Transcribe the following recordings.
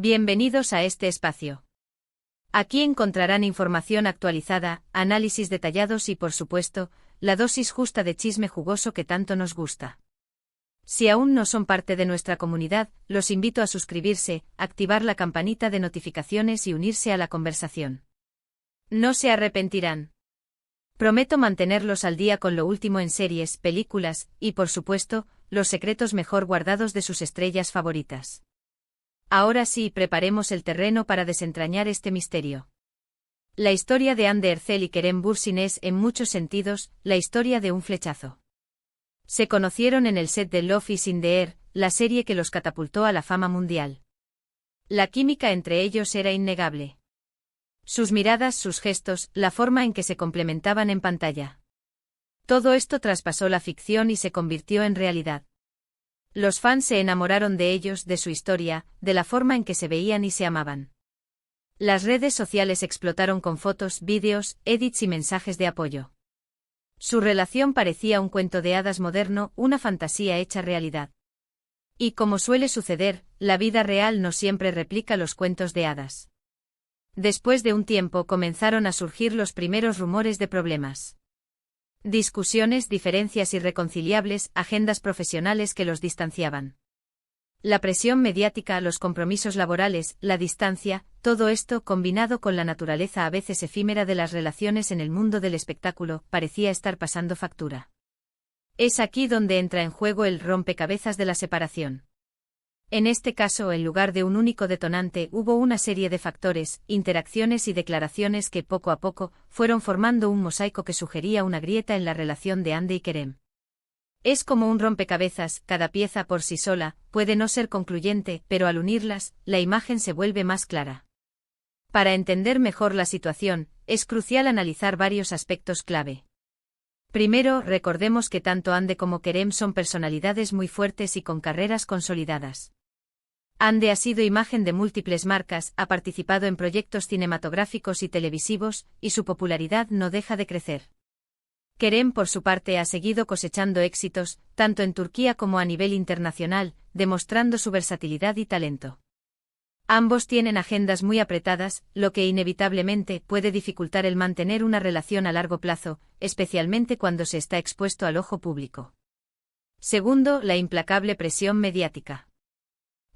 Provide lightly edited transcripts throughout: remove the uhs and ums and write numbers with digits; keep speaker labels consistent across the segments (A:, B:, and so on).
A: Bienvenidos a este espacio. Aquí encontrarán información actualizada, análisis detallados y, por supuesto, la dosis justa de chisme jugoso que tanto nos gusta. Si aún no son parte de nuestra comunidad, los invito a suscribirse, activar la campanita de notificaciones y unirse a la conversación. No se arrepentirán. Prometo mantenerlos al día con lo último en series, películas y, por supuesto, los secretos mejor guardados de sus estrellas favoritas. Ahora sí, preparemos el terreno para desentrañar este misterio. La historia de Hande Erçel y Kerem Bürsin es, en muchos sentidos, la historia de un flechazo. Se conocieron en el set de Love is in the Air, la serie que los catapultó a la fama mundial. La química entre ellos era innegable. Sus miradas, sus gestos, la forma en que se complementaban en pantalla. Todo esto traspasó la ficción y se convirtió en realidad. Los fans se enamoraron de ellos, de su historia, de la forma en que se veían y se amaban. Las redes sociales explotaron con fotos, vídeos, edits y mensajes de apoyo. Su relación parecía un cuento de hadas moderno, una fantasía hecha realidad. Y como suele suceder, la vida real no siempre replica los cuentos de hadas. Después de un tiempo comenzaron a surgir los primeros rumores de problemas. Discusiones, diferencias irreconciliables, agendas profesionales que los distanciaban. La presión mediática, los compromisos laborales, la distancia, todo esto, combinado con la naturaleza a veces efímera de las relaciones en el mundo del espectáculo, parecía estar pasando factura. Es aquí donde entra en juego el rompecabezas de la separación. En este caso, en lugar de un único detonante, hubo una serie de factores, interacciones y declaraciones que, poco a poco, fueron formando un mosaico que sugería una grieta en la relación de Hande y Kerem. Es como un rompecabezas, cada pieza por sí sola, puede no ser concluyente, pero al unirlas, la imagen se vuelve más clara. Para entender mejor la situación, es crucial analizar varios aspectos clave. Primero, recordemos que tanto Hande como Kerem son personalidades muy fuertes y con carreras consolidadas. Hande ha sido imagen de múltiples marcas, ha participado en proyectos cinematográficos y televisivos, y su popularidad no deja de crecer. Kerem, por su parte, ha seguido cosechando éxitos, tanto en Turquía como a nivel internacional, demostrando su versatilidad y talento. Ambos tienen agendas muy apretadas, lo que inevitablemente puede dificultar el mantener una relación a largo plazo, especialmente cuando se está expuesto al ojo público. Segundo, la implacable presión mediática.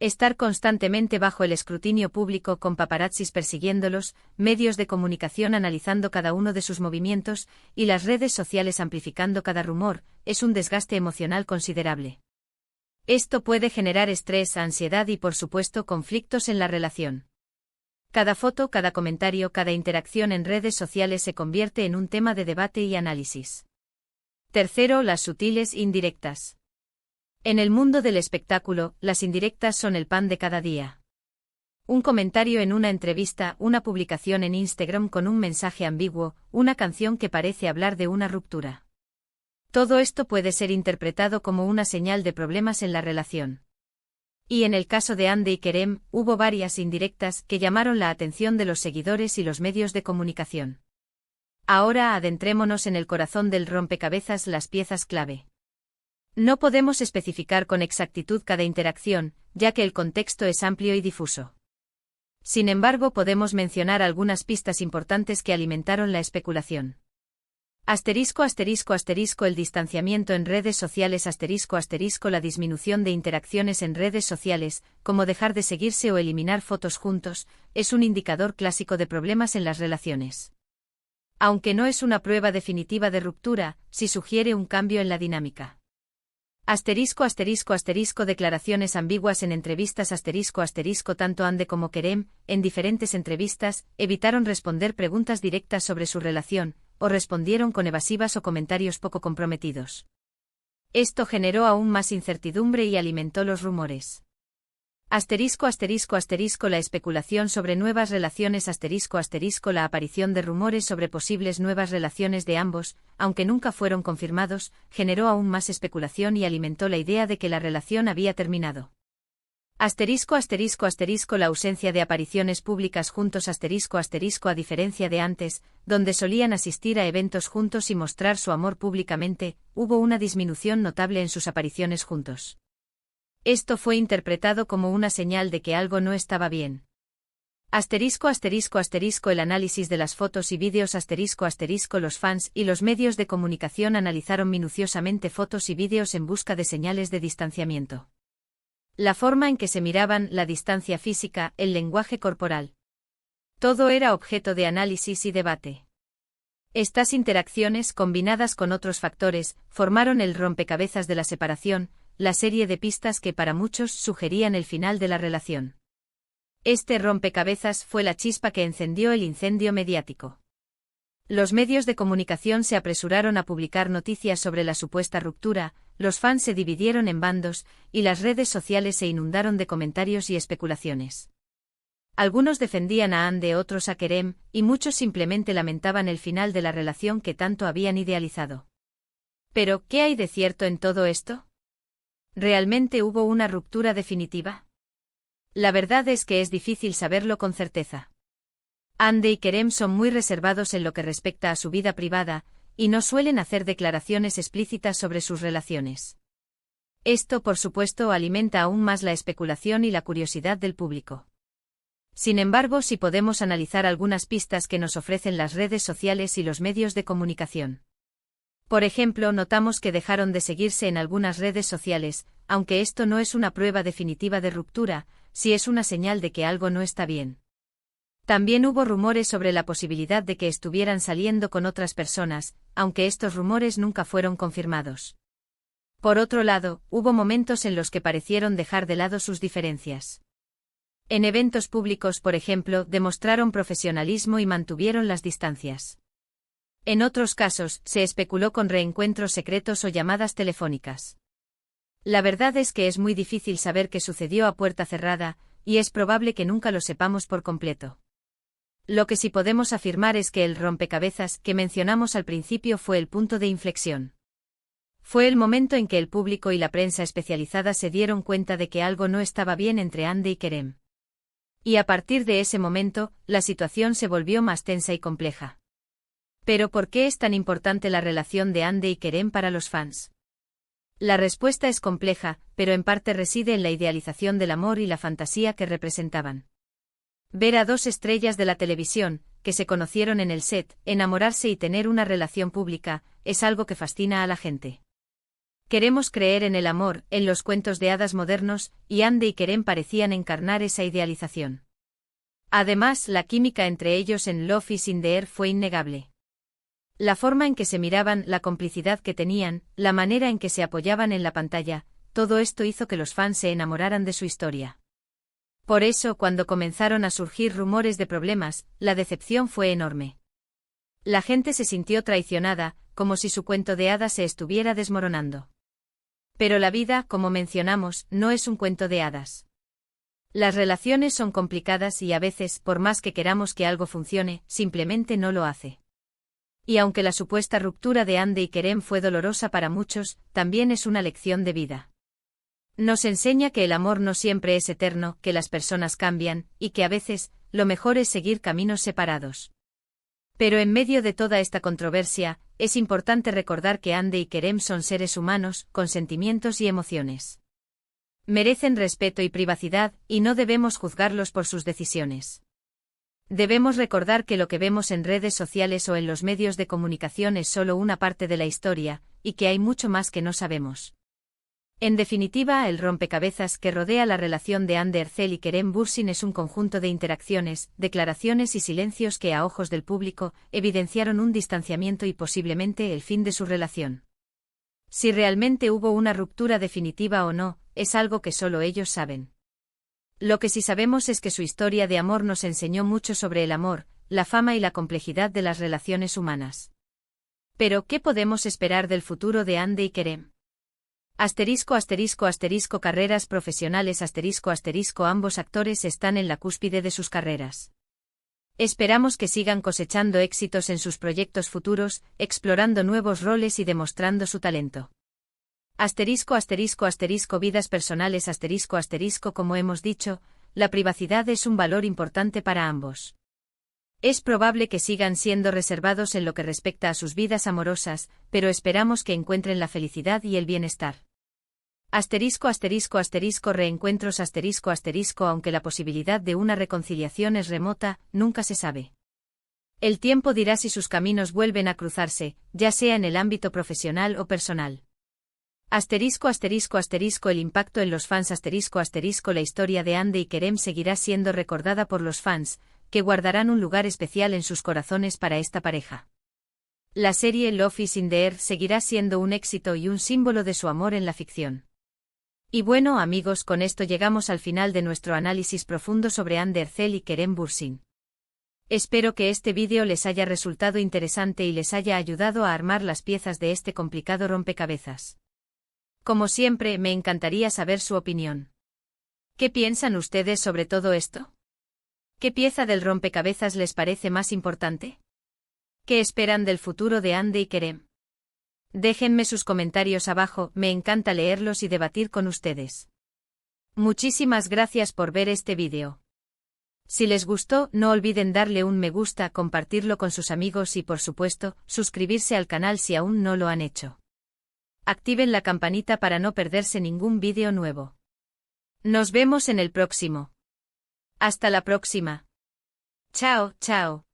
A: Estar constantemente bajo el escrutinio público con paparazzis persiguiéndolos, medios de comunicación analizando cada uno de sus movimientos, y las redes sociales amplificando cada rumor, es un desgaste emocional considerable. Esto puede generar estrés, ansiedad y, por supuesto, conflictos en la relación. Cada foto, cada comentario, cada interacción en redes sociales se convierte en un tema de debate y análisis. Tercero, las sutiles indirectas. En el mundo del espectáculo, las indirectas son el pan de cada día. Un comentario en una entrevista, una publicación en Instagram con un mensaje ambiguo, una canción que parece hablar de una ruptura. Todo esto puede ser interpretado como una señal de problemas en la relación. Y en el caso de Hande y Kerem, hubo varias indirectas que llamaron la atención de los seguidores y los medios de comunicación. Ahora adentrémonos en el corazón del rompecabezas, las piezas clave. No podemos especificar con exactitud cada interacción, ya que el contexto es amplio y difuso. Sin embargo, podemos mencionar algunas pistas importantes que alimentaron la especulación. El distanciamiento en redes sociales. La disminución de interacciones en redes sociales, como dejar de seguirse o eliminar fotos juntos, es un indicador clásico de problemas en las relaciones. Aunque no es una prueba definitiva de ruptura, sí sugiere un cambio en la dinámica. Declaraciones ambiguas en entrevistas. Tanto Hande como Kerem, en diferentes entrevistas, evitaron responder preguntas directas sobre su relación, o respondieron con evasivas o comentarios poco comprometidos. Esto generó aún más incertidumbre y alimentó los rumores. La especulación sobre nuevas relaciones. La aparición de rumores sobre posibles nuevas relaciones de ambos, aunque nunca fueron confirmados, generó aún más especulación y alimentó la idea de que la relación había terminado. La ausencia de apariciones públicas juntos. A diferencia de antes, donde solían asistir a eventos juntos y mostrar su amor públicamente, hubo una disminución notable en sus apariciones juntos. Esto fue interpretado como una señal de que algo no estaba bien. El análisis de las fotos y vídeos Los fans y los medios de comunicación analizaron minuciosamente fotos y vídeos en busca de señales de distanciamiento. La forma en que se miraban, la distancia física, el lenguaje corporal. Todo era objeto de análisis y debate. Estas interacciones, combinadas con otros factores, formaron el rompecabezas de la separación, la serie de pistas que para muchos sugerían el final de la relación. Este rompecabezas fue la chispa que encendió el incendio mediático. Los medios de comunicación se apresuraron a publicar noticias sobre la supuesta ruptura, los fans se dividieron en bandos, y las redes sociales se inundaron de comentarios y especulaciones. Algunos defendían a Ande, otros a Kerem, y muchos simplemente lamentaban el final de la relación que tanto habían idealizado. Pero, ¿qué hay de cierto en todo esto? ¿Realmente hubo una ruptura definitiva? La verdad es que es difícil saberlo con certeza. Ande y Kerem son muy reservados en lo que respecta a su vida privada, y no suelen hacer declaraciones explícitas sobre sus relaciones. Esto, por supuesto, alimenta aún más la especulación y la curiosidad del público. Sin embargo, sí podemos analizar algunas pistas que nos ofrecen las redes sociales y los medios de comunicación. Por ejemplo, notamos que dejaron de seguirse en algunas redes sociales, aunque esto no es una prueba definitiva de ruptura, sí es una señal de que algo no está bien. También hubo rumores sobre la posibilidad de que estuvieran saliendo con otras personas, aunque estos rumores nunca fueron confirmados. Por otro lado, hubo momentos en los que parecieron dejar de lado sus diferencias. En eventos públicos, por ejemplo, demostraron profesionalismo y mantuvieron las distancias. En otros casos, se especuló con reencuentros secretos o llamadas telefónicas. La verdad es que es muy difícil saber qué sucedió a puerta cerrada, y es probable que nunca lo sepamos por completo. Lo que sí podemos afirmar es que el rompecabezas que mencionamos al principio fue el punto de inflexión. Fue el momento en que el público y la prensa especializada se dieron cuenta de que algo no estaba bien entre Ande y Kerem. Y a partir de ese momento, la situación se volvió más tensa y compleja. Pero ¿por qué es tan importante la relación de Ande y Kerem para los fans? La respuesta es compleja, pero en parte reside en la idealización del amor y la fantasía que representaban. Ver a dos estrellas de la televisión, que se conocieron en el set, enamorarse y tener una relación pública, es algo que fascina a la gente. Queremos creer en el amor, en los cuentos de hadas modernos, y Ande y Kerem parecían encarnar esa idealización. Además, la química entre ellos en Love is in the Air fue innegable. La forma en que se miraban, la complicidad que tenían, la manera en que se apoyaban en la pantalla, todo esto hizo que los fans se enamoraran de su historia. Por eso, cuando comenzaron a surgir rumores de problemas, la decepción fue enorme. La gente se sintió traicionada, como si su cuento de hadas se estuviera desmoronando. Pero la vida, como mencionamos, no es un cuento de hadas. Las relaciones son complicadas y a veces, por más que queramos que algo funcione, simplemente no lo hace. Y aunque la supuesta ruptura de Ande y Kerem fue dolorosa para muchos, también es una lección de vida. Nos enseña que el amor no siempre es eterno, que las personas cambian, y que a veces, lo mejor es seguir caminos separados. Pero en medio de toda esta controversia, es importante recordar que Ande y Kerem son seres humanos, con sentimientos y emociones. Merecen respeto y privacidad, y no debemos juzgarlos por sus decisiones. Debemos recordar que lo que vemos en redes sociales o en los medios de comunicación es solo una parte de la historia, y que hay mucho más que no sabemos. En definitiva, el rompecabezas que rodea la relación de Ande Erçel y Kerem Bürsin es un conjunto de interacciones, declaraciones y silencios que a ojos del público evidenciaron un distanciamiento y posiblemente el fin de su relación. Si realmente hubo una ruptura definitiva o no, es algo que solo ellos saben. Lo que sí sabemos es que su historia de amor nos enseñó mucho sobre el amor, la fama y la complejidad de las relaciones humanas. Pero, ¿qué podemos esperar del futuro de Ande y Kerem? Carreras profesionales ambos actores están en la cúspide de sus carreras. Esperamos que sigan cosechando éxitos en sus proyectos futuros, explorando nuevos roles y demostrando su talento. Vidas personales como hemos dicho, la privacidad es un valor importante para ambos. Es probable que sigan siendo reservados en lo que respecta a sus vidas amorosas, pero esperamos que encuentren la felicidad y el bienestar. Asterisco asterisco asterisco reencuentros asterisco asterisco aunque la posibilidad de una reconciliación es remota, nunca se sabe. El tiempo dirá si sus caminos vuelven a cruzarse, ya sea en el ámbito profesional o personal. Asterisco asterisco asterisco el impacto en los fans asterisco asterisco la historia de Ande y Kerem seguirá siendo recordada por los fans, que guardarán un lugar especial en sus corazones para esta pareja. La serie Love is in the Air seguirá siendo un éxito y un símbolo de su amor en la ficción. Y bueno amigos, con esto llegamos al final de nuestro análisis profundo sobre Hande Erçel y Kerem Bürsin. Espero que este vídeo les haya resultado interesante y les haya ayudado a armar las piezas de este complicado rompecabezas. Como siempre, me encantaría saber su opinión. ¿Qué piensan ustedes sobre todo esto? ¿Qué pieza del rompecabezas les parece más importante? ¿Qué esperan del futuro de Hande y Kerem? Déjenme sus comentarios abajo, me encanta leerlos y debatir con ustedes. Muchísimas gracias por ver este vídeo. Si les gustó, no olviden darle un me gusta, compartirlo con sus amigos y por supuesto, suscribirse al canal si aún no lo han hecho. Activen la campanita para no perderse ningún vídeo nuevo. Nos vemos en el próximo. Hasta la próxima. Chao, chao.